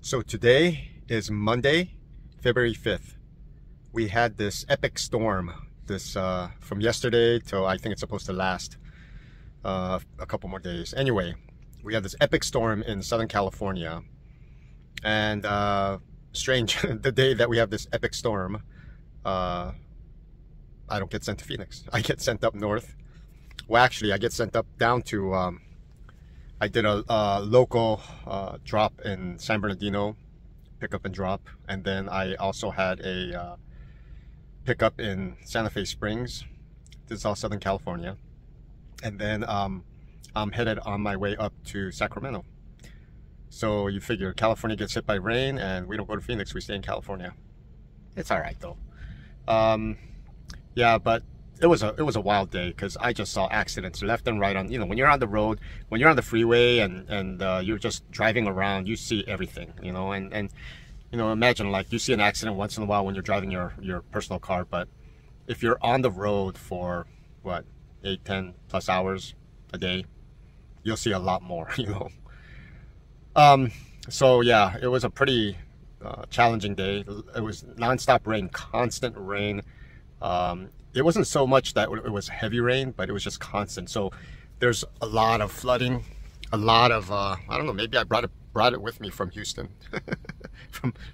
So today is Monday, February 5th. We had this epic storm from yesterday till I think it's supposed to last a couple more days. Anyway, we had this epic storm in Southern California, and strange, the day that we have this epic storm, I don't get sent to Phoenix. I get sent up north. Well, actually, I get sent up down to I did a local drop in San Bernardino, pick up and drop, and then I also had a pickup in Santa Fe Springs. This is all Southern California, and then I'm headed on my way up to Sacramento. So you figure California gets hit by rain, and we don't go to Phoenix. We stay in California. It's all right though. Yeah, but it was a wild day because I just saw accidents left and right on, when you're on the road, when you're on the freeway and you're just driving around, you see everything, and imagine like you see an accident once in a while when you're driving your personal car, but if you're on the road for what, 8-10 plus hours a day, you'll see a lot more. So yeah, it was a pretty challenging day. It was nonstop rain, constant rain. It wasn't so much that it was heavy rain, but it was just constant. So there's a lot of flooding, a lot of I don't know, maybe I brought it with me from Houston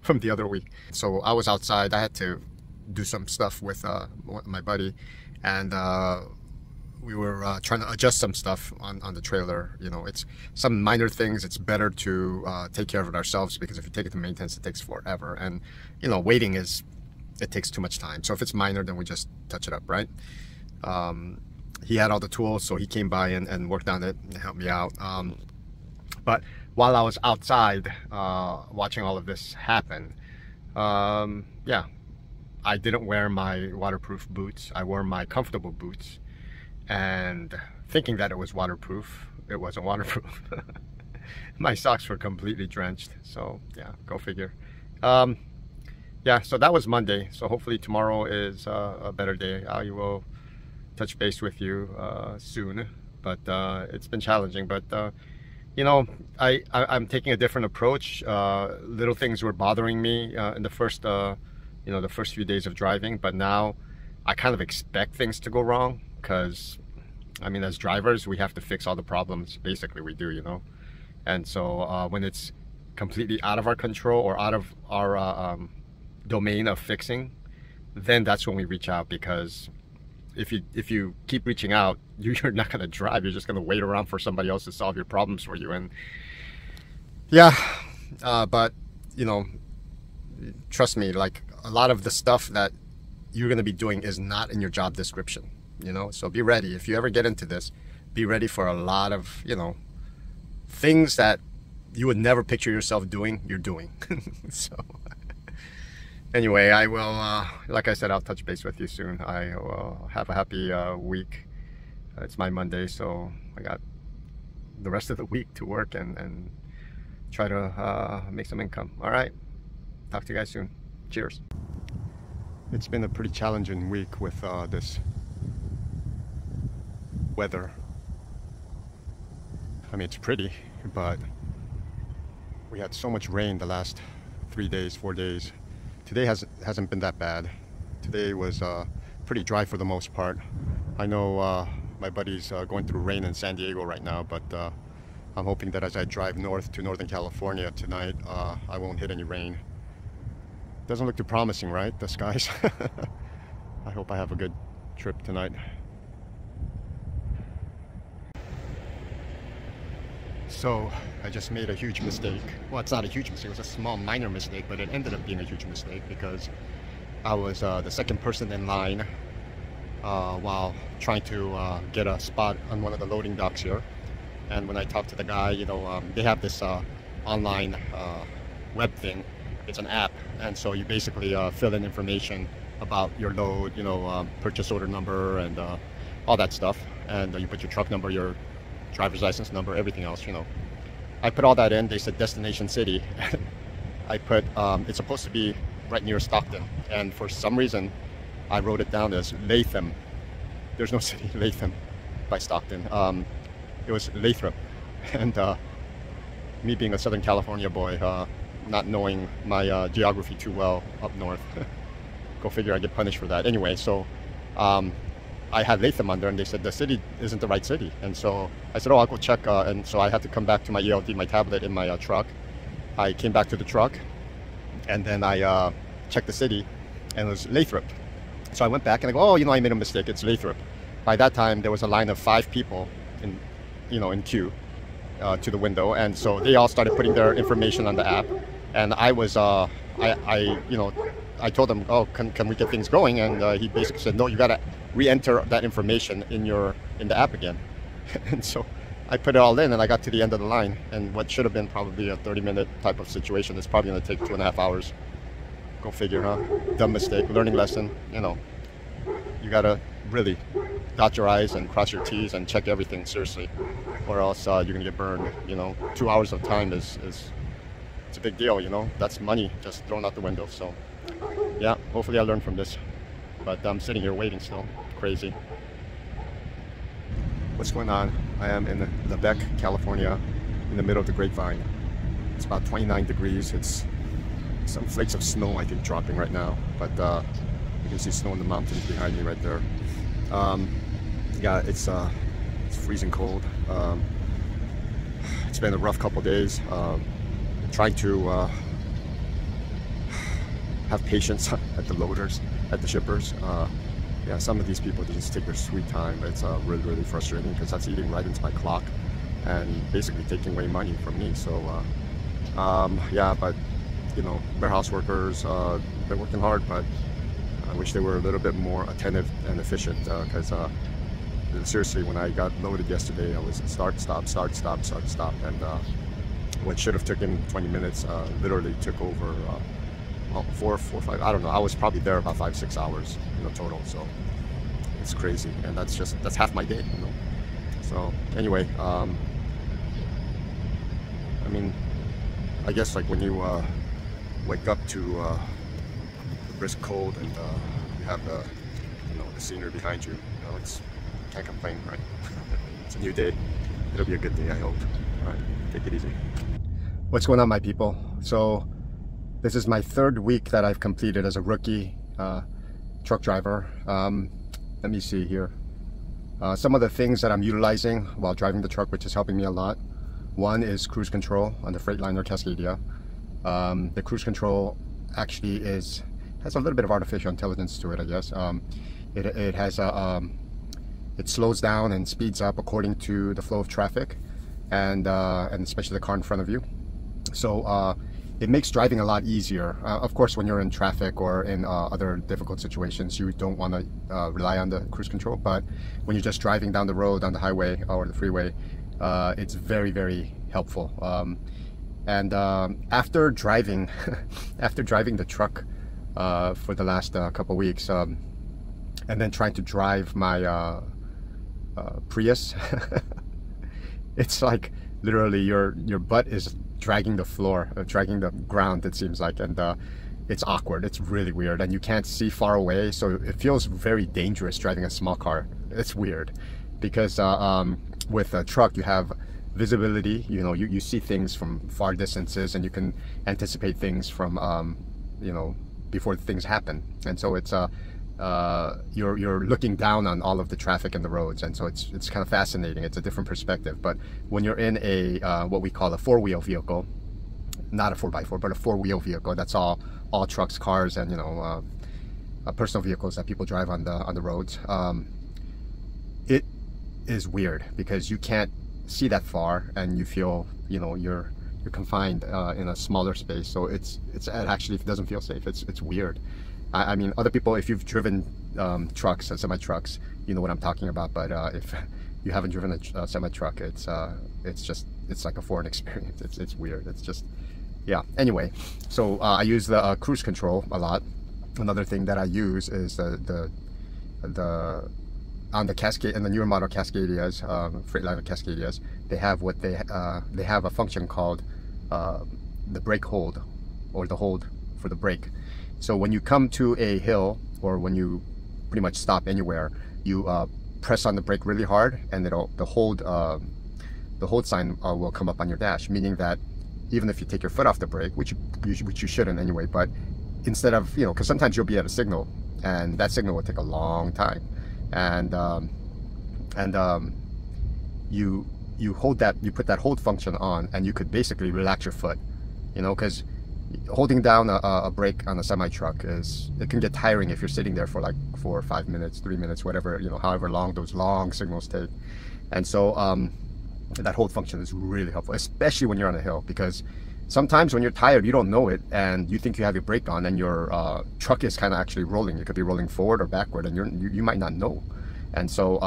from the other week. So I was outside. I had to do some stuff with my buddy, and we were trying to adjust some stuff on the trailer. It's some minor things. It's better to take care of it ourselves, because if you take it to maintenance, it takes forever, and waiting it takes too much time. So if it's minor, then we just touch it up, right? He had all the tools, so he came by and worked on it and helped me out. But while I was outside watching all of this happen, yeah, I didn't wear my waterproof boots. I wore my comfortable boots, and thinking that it was waterproof, it wasn't waterproof. My socks were completely drenched, so yeah, go figure. Yeah, so that was Monday. So hopefully tomorrow is a better day. I will touch base with you soon. But it's been challenging. But I'm taking a different approach. Little things were bothering me in the first few days of driving. But now I kind of expect things to go wrong, because as drivers, we have to fix all the problems. Basically, we do. And so when it's completely out of our control or out of our domain of fixing, then that's when we reach out. Because if you keep reaching out, you're not going to drive. You're just going to wait around for somebody else to solve your problems for you. And yeah, but trust me, like a lot of the stuff that you're going to be doing is not in your job description. So be ready. If you ever get into this, be ready for a lot of things that you would never picture yourself doing, you're doing. So anyway, I will, like I said, I'll touch base with you soon. I will have a happy week. It's my Monday, so I got the rest of the week to work and try to make some income. All right, talk to you guys soon. Cheers. It's been a pretty challenging week with this weather. It's pretty, but we had so much rain the last 3 days, 4 days. Today hasn't been that bad. Today was pretty dry for the most part. I know my buddy's going through rain in San Diego right now, but I'm hoping that as I drive north to Northern California tonight, I won't hit any rain. Doesn't look too promising, right? The skies. I hope I have a good trip tonight. So I just made a huge mistake. Well, it's not a huge mistake, it was a small minor mistake, but it ended up being a huge mistake because I was the second person in line while trying to get a spot on one of the loading docks here. And when I talked to the guy, they have this online web thing. It's an app, and so you basically fill in information about your load, purchase order number and all that stuff, and you put your truck number, your driver's license number, everything else. I put all that in. They said destination city. I put it's supposed to be right near Stockton, and for some reason I wrote it down as Latham. There's no city Latham by Stockton. It was Lathrop, and me being a Southern California boy, not knowing my geography too well up north. Go figure, I get punished for that. Anyway, so I had Latham on there, and they said the city isn't the right city. And so I said, oh, I'll go check. And so I had to come back to my ELD, my tablet in my truck. I came back to the truck, and then I checked the city, and it was Lathrop. So I went back and I go, oh, I made a mistake. It's Lathrop. By that time, there was a line of 5 people in queue to the window, and so they all started putting their information on the app. And I was, I told him, oh, can we get things going? And he basically said, no, you got to re-enter that information in the app again. And so I put it all in, and I got to the end of the line. And what should have been probably a 30-minute type of situation is probably going to take 2.5 hours. Go figure, huh? Dumb mistake, learning lesson. You got to really dot your I's and cross your T's and check everything seriously, or else you're going to get burned. 2 hours of time is it's a big deal. That's money just thrown out the window. So yeah, hopefully I learned from this, but I'm sitting here waiting still. Crazy. What's going on? I am in Lebec, California, in the middle of the Grapevine. It's about 29 degrees. It's some flakes of snow, I think, dropping right now, but you can see snow in the mountains behind me right there. Yeah, it's freezing cold. It's been a rough couple days. Trying to have patience at the loaders, at the shippers. Yeah, some of these people just take their sweet time. It's really, really frustrating because that's eating right into my clock and basically taking away money from me. So yeah, but warehouse workers, they're working hard, but I wish they were a little bit more attentive and efficient, because seriously, when I got loaded yesterday, I was start, stop, start, stop, start, stop, and what should have taken 20 minutes literally took over 4, 5, I don't know. I was probably there about 5-6 hours total. So it's crazy, and that's half my day. So anyway, I mean, I guess like when you wake up to the brisk cold and you have the scenery behind you, it's can't complain, right? It's a new day. It'll be a good day, I hope. All right, take it easy. What's going on, my people? So this is my 3rd week that I've completed as a rookie truck driver. Let me see here. Some of the things that I'm utilizing while driving the truck, which is helping me a lot. One is cruise control on the Freightliner Cascadia. The cruise control actually has a little bit of artificial intelligence to it, I guess. It has it slows down and speeds up according to the flow of traffic, and especially the car in front of you. So it makes driving a lot easier. Of course, when you're in traffic or in other difficult situations, you don't want to rely on the cruise control. But when you're just driving down the road, on the highway or the freeway, it's very, very helpful. And after driving, after driving the truck for the last couple weeks, and then trying to drive my Prius, it's like literally your butt is dragging the floor, dragging the ground, it seems like, and it's awkward. It's really weird, and you can't see far away, so it feels very dangerous driving a small car. It's weird because with a truck you have visibility. You see things from far distances, and you can anticipate things from before things happen. And so it's you're looking down on all of the traffic and the roads, and so it's kind of fascinating. It's a different perspective. But when you're in a what we call a 4-wheel vehicle, not a 4x4, but a 4-wheel vehicle, that's all trucks, cars, and personal vehicles that people drive on the roads, it is weird because you can't see that far, and you feel you're confined in a smaller space. So it actually doesn't feel safe. It's weird. I mean, other people, if you've driven trucks and semi-trucks, you know what I'm talking about. But if you haven't driven a semi-truck, it's like a foreign experience. It's weird. It's just, yeah. Anyway, so I use the cruise control a lot. Another thing that I use is the on the Cascade and the newer model Cascadias, Freightliner Cascadias, they have what they have a function called the brake hold, or the hold for the brake. So when you come to a hill, or when you pretty much stop anywhere, you press on the brake really hard, and the hold sign will come up on your dash, meaning that even if you take your foot off the brake, which you shouldn't anyway, but instead of, because sometimes you'll be at a signal and that signal will take a long time, and you hold that, you put that hold function on, and you could basically relax your foot, because holding down a brake on a semi-truck it can get tiring if you're sitting there for like 4 or 5 minutes, 3 minutes, whatever, however long those long signals take. And so that hold function is really helpful, especially when you're on a hill, because sometimes when you're tired, you don't know it, and you think you have your brake on, and your truck is kind of actually rolling. It could be rolling forward or backward, and you might not know. And so,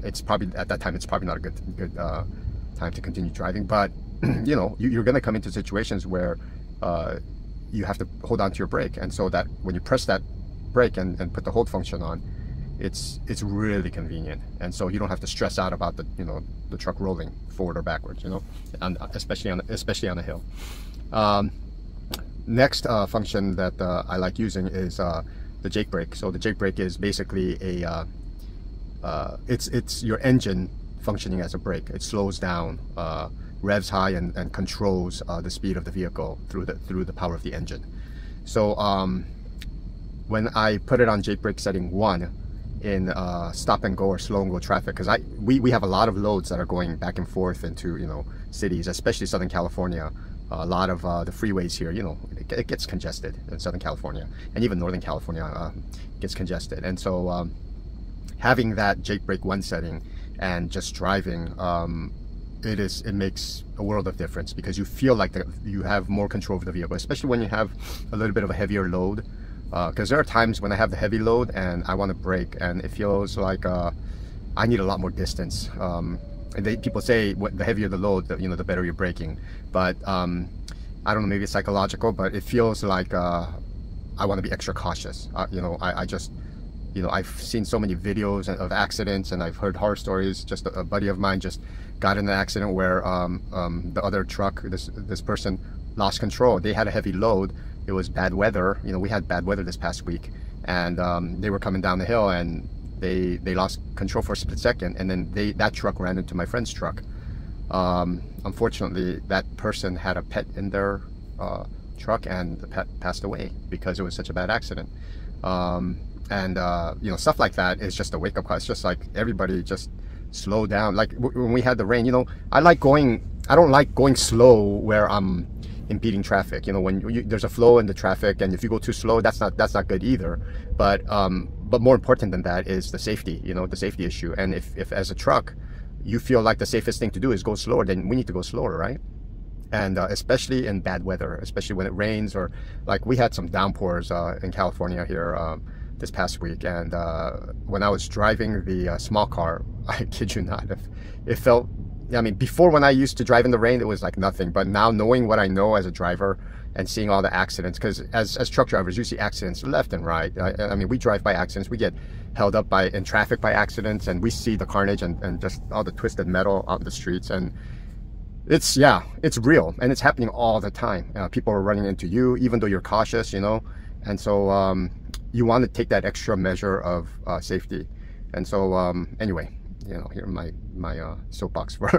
it's probably, at that time, it's probably not a good time to continue driving. But, you're going to come into situations where you have to hold on to your brake. And so that when you press that brake and put the hold function on, it's really convenient. And so you don't have to stress out about the truck rolling forward or backwards, and especially on a hill. Next function that I like using is the Jake brake. So the Jake brake is basically it's your engine functioning as a brake. It slows down, revs high, and controls the speed of the vehicle through the power of the engine. So when I put it on Jake brake setting 1 in stop and go or slow and go traffic, because we have a lot of loads that are going back and forth into cities, especially Southern California. A lot of the freeways here, it gets congested in Southern California, and even Northern California gets congested. And so having that Jake brake 1 setting and just driving, it makes a world of difference, because you feel like you have more control of the vehicle, especially when you have a little bit of a heavier load. Because there are times when I have the heavy load and I want to brake, and it feels like I need a lot more distance. And people say the heavier the load, the better you're braking. But I don't know, maybe it's psychological, but it feels like I want to be extra cautious. I've seen so many videos of accidents, and I've heard horror stories. Just a buddy of mine just got in an accident where the other truck, this person lost control. They had a heavy load. It was bad weather. We had bad weather this past week, and they were coming down the hill, and they lost control for a split second, and then that truck ran into my friend's truck. Unfortunately, that person had a pet in their truck, and the pet passed away because it was such a bad accident. Stuff like that is just a wake-up call. It's just like, everybody just slow down. Like when we had the rain, I don't like going slow where I'm impeding traffic. When there's a flow in the traffic, and if you go too slow, that's not good either. But more important than that is the safety, the safety issue. And if as a truck you feel like the safest thing to do is go slower, then we need to go slower, right? And especially in bad weather, especially when it rains, or like we had some downpours in California here this past week. And when I was driving the small car, I kid you not, it felt, before, when I used to drive in the rain, it was like nothing. But now, knowing what I know as a driver and seeing all the accidents, because as truck drivers, you see accidents left and right. We drive by accidents. We get held up in traffic by accidents, and we see the carnage and just all the twisted metal out in the streets. And it's real, and it's happening all the time. People are running into you, even though you're cautious, And so you want to take that extra measure of safety. And so anyway, here my soapbox for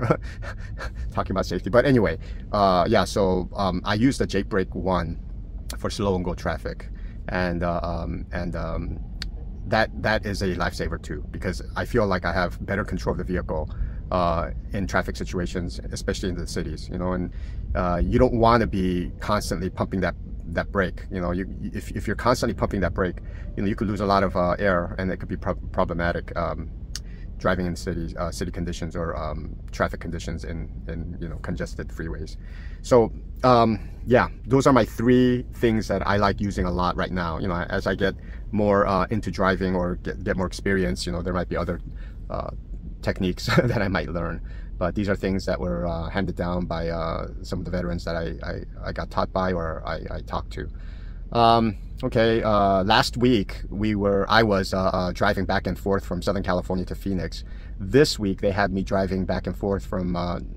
talking about safety. But anyway, so I use the Jake brake 1 for slow and go traffic, and that is a lifesaver too, because I feel like I have better control of the vehicle in traffic situations, especially in the cities. And you don't want to be constantly pumping that brake. If you're constantly pumping that brake, you could lose a lot of air, and it could be problematic driving in cities, city conditions, or traffic conditions in congested freeways. So those are my 3 things that I like using a lot right now. As I get more into driving or get more experience, there might be other techniques that I might learn. But these are things that were handed down by some of the veterans that I got taught by, or I talked to. Last week I was driving back and forth from Southern California to Phoenix. This week they had me driving back and forth from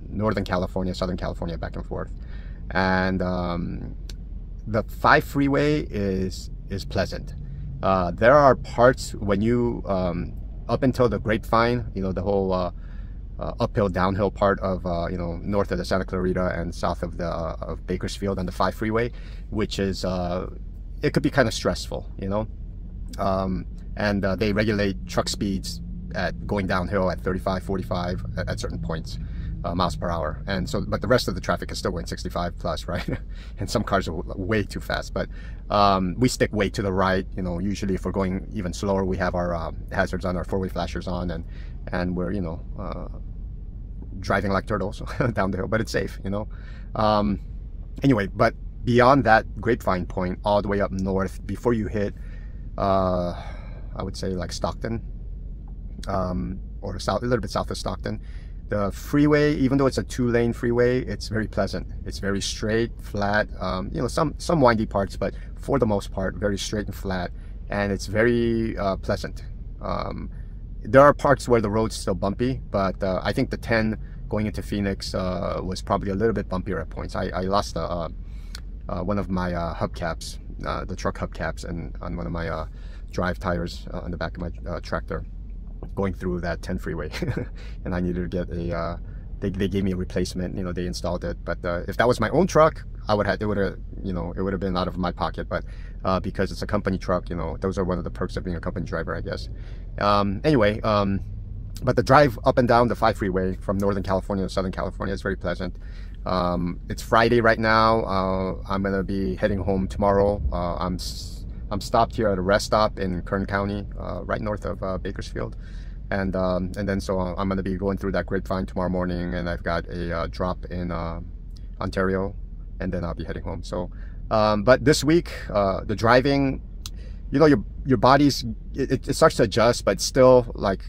Northern California, Southern California, back and forth. And the 5 freeway is pleasant. There are parts when you up until the Grapevine, the whole uphill downhill part of you know, north of the Santa Clarita and south of the of Bakersfield on the 5 freeway, which is it could be kind of stressful, you know. And they regulate truck speeds at going downhill at 35, 45 at certain points, miles per hour. And so, but the rest of the traffic is still going 65 plus, right? And some cars are way too fast, but we stick way to the right. You know, usually if we're going even slower, we have our hazards on, our 4-way flashers on, and we're, you know, driving like turtles down the hill, but it's safe, you know. Anyway, but beyond that Grapevine point, all the way up north, before you hit, I would say like Stockton, or south, a little bit south of Stockton, the freeway, even though it's a 2-lane freeway, it's very pleasant. It's very straight, flat. You know, some windy parts, but for the most part, very straight and flat, and it's very pleasant. There are parts where the road's still bumpy, but I think the 10 going into Phoenix was probably a little bit bumpier at points. I lost one of my hubcaps, the truck hubcaps, and on one of my drive tires on the back of my tractor, going through that 10 freeway. And I needed to get a they gave me a replacement, you know, they installed it. But if that was my own truck, it would have, you know, it would have been out of my pocket. But because it's a company truck, you know, those are one of the perks of being a company driver, I guess. Anyway, but the drive up and down the 5 freeway from Northern California to Southern California is very pleasant. It's Friday right now. I'm gonna be heading home tomorrow. I'm stopped here at a rest stop in Kern County, right north of Bakersfield, and then so I'm going to be going through that Grapevine tomorrow morning, and I've got a drop in Ontario, and then I'll be heading home. So, but this week, the driving, you know, your body's it starts to adjust, but still, like,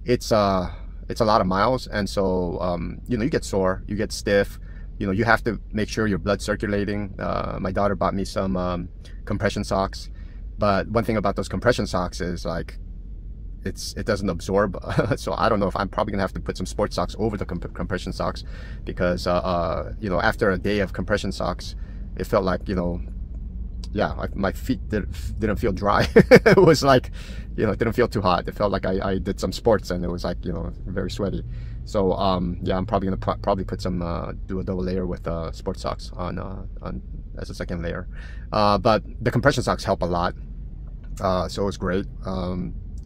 it's a lot of miles, and so you know, you get sore, you get stiff. You know, you have to make sure your blood's circulating. My daughter bought me some compression socks, but one thing about those compression socks is, like, it doesn't absorb. So I don't know if I'm probably gonna have to put some sports socks over the compression socks, because you know, after a day of compression socks, it felt like, you know, yeah, my feet didn't feel dry. It was like, you know, it didn't feel too hot. It felt like I did some sports, and it was like, you know, very sweaty. So yeah, I'm probably gonna probably put some do a double layer with sports socks on as a second layer. But the compression socks help a lot, so it's great.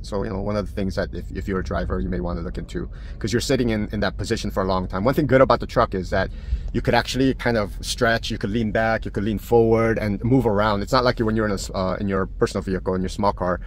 So, you know, one of the things that if you're a driver, you may want to look into, because you're sitting in that position for a long time. One thing good about the truck is that you could actually kind of stretch, you could lean back, you could lean forward and move around. It's not like when you're in your personal vehicle, in your small car,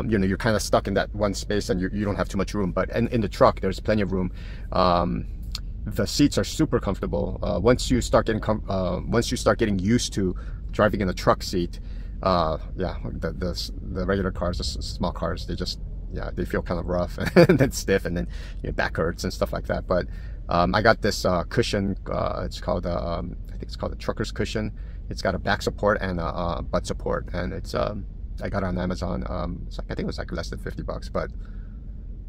you know, you're kind of stuck in that one space and you don't have too much room. But in the truck, there's plenty of room. The seats are super comfortable. Once you start getting used to driving in a truck seat, yeah, the regular cars, the small cars, they just, yeah, they feel kind of rough and then stiff, and then your back hurts and stuff like that. But I got this cushion. It's called I think it's called a trucker's cushion. It's got a back support and a butt support, and it's I got it on Amazon. It's like, I think it was like less than $50, but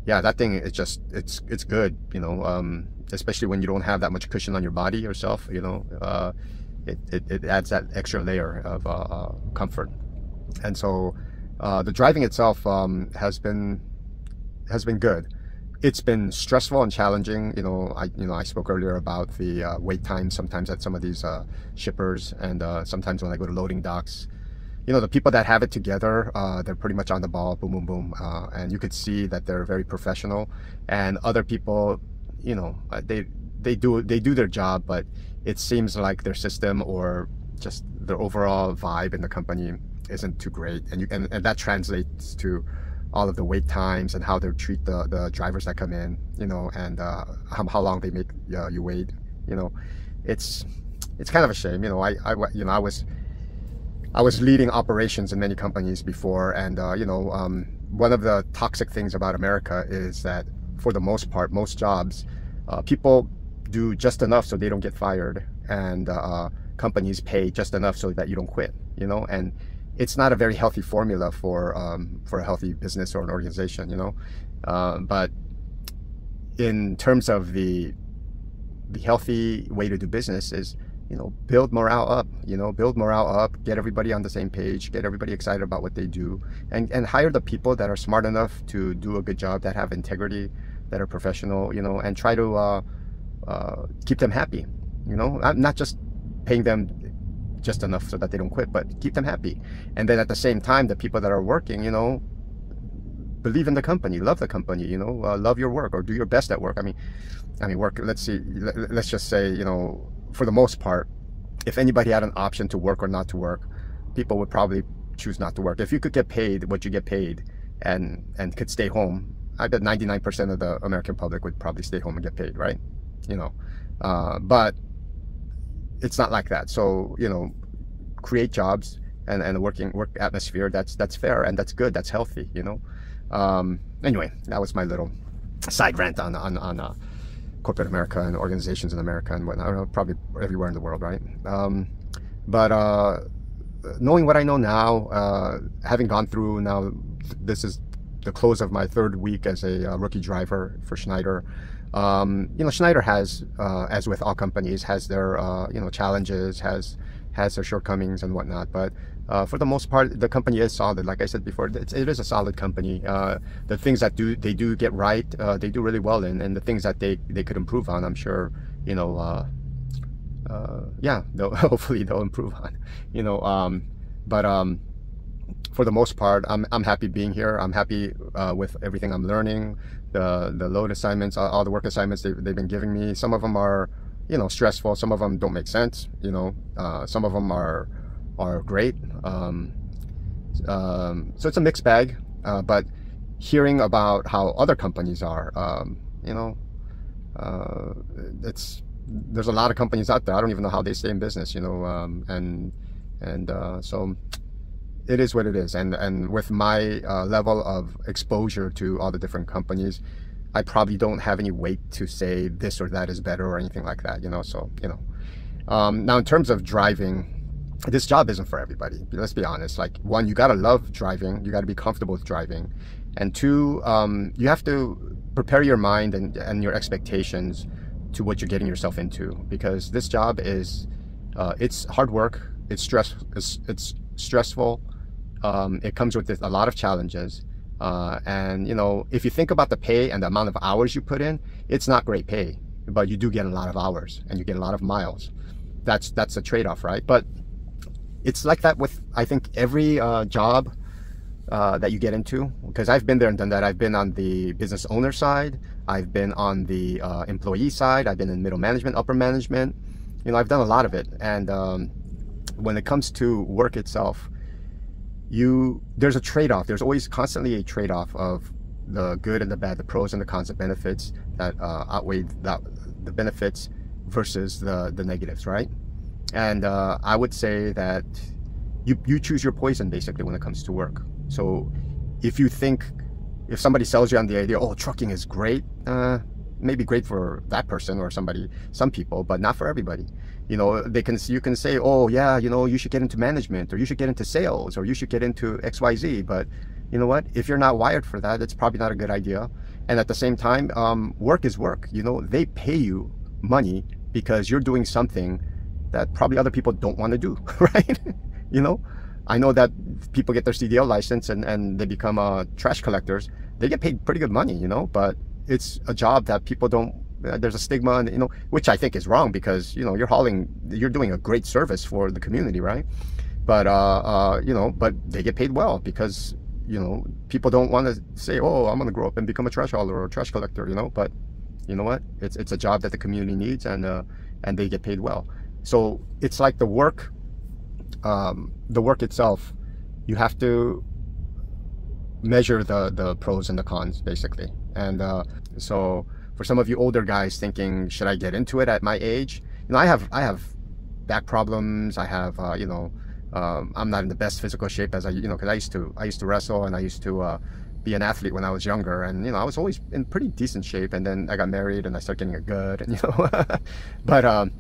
yeah, that thing is just, it's good, you know, especially when you don't have that much cushion on your body yourself, you know. It adds that extra layer of comfort. And so the driving itself has been good. It's been stressful and challenging. You know, I spoke earlier about the wait time sometimes at some of these shippers, and sometimes when I go to loading docks, you know, the people that have it together, they're pretty much on the ball, boom, boom, boom, and you could see that they're very professional. And other people, you know, they do their job, but it seems like their system or just their overall vibe in the company isn't too great, and that translates to all of the wait times and how they treat the drivers that come in, you know, and how long they make you wait. You know, it's kind of a shame. You know, I was leading operations in many companies before, and you know, one of the toxic things about America is that for the most part, most jobs, people do just enough so they don't get fired, and companies pay just enough so that you don't quit, you know. And it's not a very healthy formula for a healthy business or an organization, you know. But in terms of the healthy way to do business is, you know, build morale up, you know, get everybody on the same page, get everybody excited about what they do, and hire the people that are smart enough to do a good job, that have integrity, that are professional, you know, and try to keep them happy. You know, I'm not just paying them just enough so that they don't quit, but keep them happy. And then at the same time, the people that are working, you know, believe in the company, love the company, you know, love your work or do your best at work. I mean, work. Let's just say, you know, for the most part, if anybody had an option to work or not to work, people would probably choose not to work. If you could get paid what you get paid and could stay home, I bet 99% of the American public would probably stay home and get paid, right? You know, but it's not like that. So, you know, create jobs and a work atmosphere that's fair and that's good, that's healthy, you know. Anyway, that was my little side rant on corporate America and organizations in America and whatnot, probably everywhere in the world, right? But knowing what I know now, having gone through now, this is the close of my 3rd week as a rookie driver for Schneider. You know, Schneider has, as with all companies, has their you know, challenges, has their shortcomings and whatnot. But for the most part, the company is solid. Like I said before, it is a solid company. The things that they do get right, they do really well in, and the things that they could improve on, I'm sure, you know, yeah, hopefully they'll improve on, you know. But for the most part, I'm happy being here. I'm happy with everything I'm learning. The load assignments, all the work assignments they've been giving me. Some of them are, you know, stressful. Some of them don't make sense. You know, some of them are great. So it's a mixed bag. But hearing about how other companies are, you know, there's a lot of companies out there. I don't even know how they stay in business. You know, so it is what it is. And with my level of exposure to all the different companies, I probably don't have any weight to say this or that is better or anything like that, you know. So, you know, now in terms of driving, this job isn't for everybody. Let's be honest. Like, one, you gotta love driving, you gotta be comfortable with driving, and two, you have to prepare your mind and your expectations to what you're getting yourself into, because this job is it's hard work, it's stressful, it comes with a lot of challenges, and you know, if you think about the pay and the amount of hours you put in, it's not great pay, but you do get a lot of hours and you get a lot of miles. That's a trade-off, right? But it's like that with, I think, every job that you get into, because I've been there and done that. I've been on the business owner side, I've been on the employee side, I've been in middle management, upper management, you know, I've done a lot of it. And when it comes to work itself, there's a trade-off. There's always constantly a trade-off of the good and the bad, the pros and the cons, the benefits that outweigh the benefits versus the negatives, right? And I would say that you choose your poison, basically, when it comes to work. So if somebody sells you on the idea, oh, trucking is great, maybe great for that person or some people, but not for everybody. You know, you can say, oh yeah, you know, you should get into management, or you should get into sales, or you should get into XYZ. But you know what? If you're not wired for that, it's probably not a good idea. And at the same time, work is work. You know, they pay you money because you're doing something that probably other people don't want to do, right? You know, I know that people get their CDL license and they become trash collectors. They get paid pretty good money, you know, but it's a job that people don't, there's a stigma, and, you know, which I think is wrong, because, you know, you're doing a great service for the community, right? But, you know, but they get paid well because, you know, people don't want to say, oh, I'm going to grow up and become a trash hauler or a trash collector, you know, but you know what? It's a job that the community needs, and they get paid well. So it's like the work itself, you have to measure the pros and the cons, basically. And so for some of you older guys thinking, should I get into it at my age? You know, I have back problems. I have you know, I'm not in the best physical shape as you know, because I used to wrestle, and I used to be an athlete when I was younger, and you know, I was always in pretty decent shape. And then I got married and I started getting a gut, and you know, but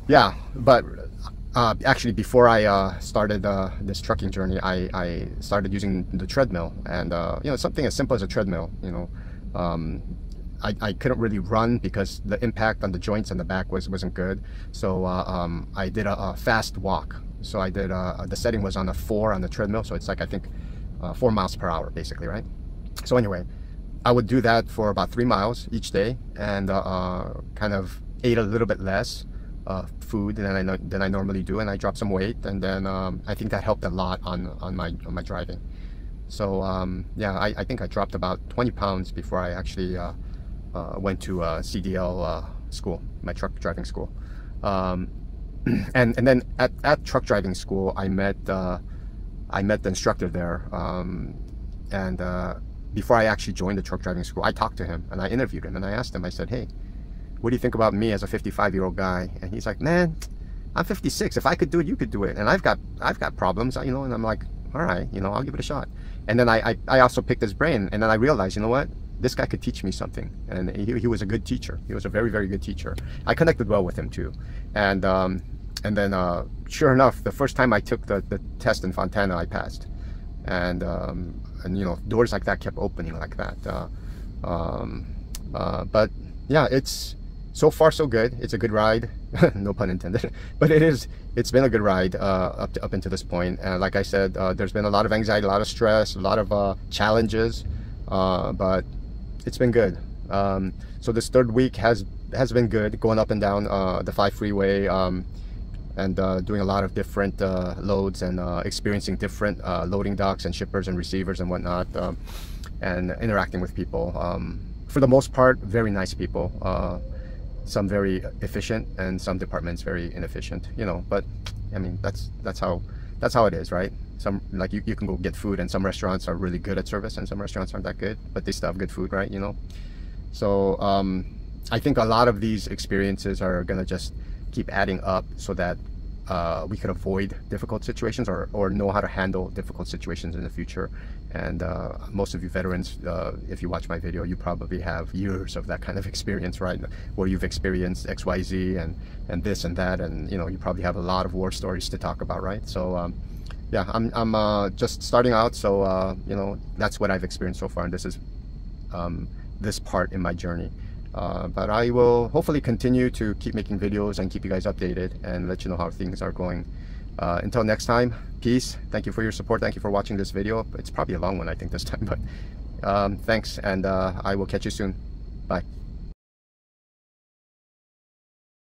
yeah, but actually, before I started this trucking journey, I started using the treadmill, and you know, something as simple as a treadmill. You know, I couldn't really run because the impact on the joints and the back wasn't good. So I did a fast walk. So I did the setting was on a 4 on the treadmill. So it's like, I think 4 miles per hour, basically, right? So anyway, I would do that for about 3 miles each day, and kind of ate a little bit less food than I normally do, and I dropped some weight, and then I think that helped a lot on my driving. So yeah, I think I dropped about 20 pounds before I actually went to CDL school, my truck driving school. And then at truck driving school, I met the instructor there, and before I actually joined the truck driving school, I talked to him and I interviewed him, and I asked him, I said, hey, what do you think about me as a 55-year-old guy? And he's like, man, I'm 56. If I could do it, you could do it. And I've got problems, you know. And I'm like, all right, you know, I'll give it a shot. And then I also picked his brain, and then I realized, you know what, this guy could teach me something. And he was a good teacher. He was a very, very good teacher. I connected well with him too. And then sure enough, the first time I took the test in Fontana, I passed. And you know, doors like that kept opening like that. But yeah, it's so far so good. It's a good ride. No pun intended. But it's been a good ride up into this point. And like I said, there's been a lot of anxiety, a lot of stress, a lot of challenges, but it's been good. So this third week has been good, going up and down the 5 freeway, and doing a lot of different loads, and experiencing different loading docks and shippers and receivers and whatnot, and interacting with people. For the most part, very nice people. Some very efficient, and some departments very inefficient. You know, but I mean, that's how it is, right? Some, like, you can go get food, and some restaurants are really good at service, and some restaurants aren't that good, but they still have good food, right? You know. So I think a lot of these experiences are gonna just keep adding up, so that we could avoid difficult situations, or know how to handle difficult situations in the future. And most of you veterans, if you watch my video, you probably have years of that kind of experience, right? Where you've experienced XYZ and this and that, and you know, you probably have a lot of war stories to talk about, right? So yeah, I'm just starting out, so you know, that's what I've experienced so far, and this is this part in my journey. But I will hopefully continue to keep making videos and keep you guys updated and let you know how things are going. Until next time, peace. Thank you for your support. Thank you for watching this video. It's probably a long one, I think, this time, but thanks, and I will catch you soon. Bye.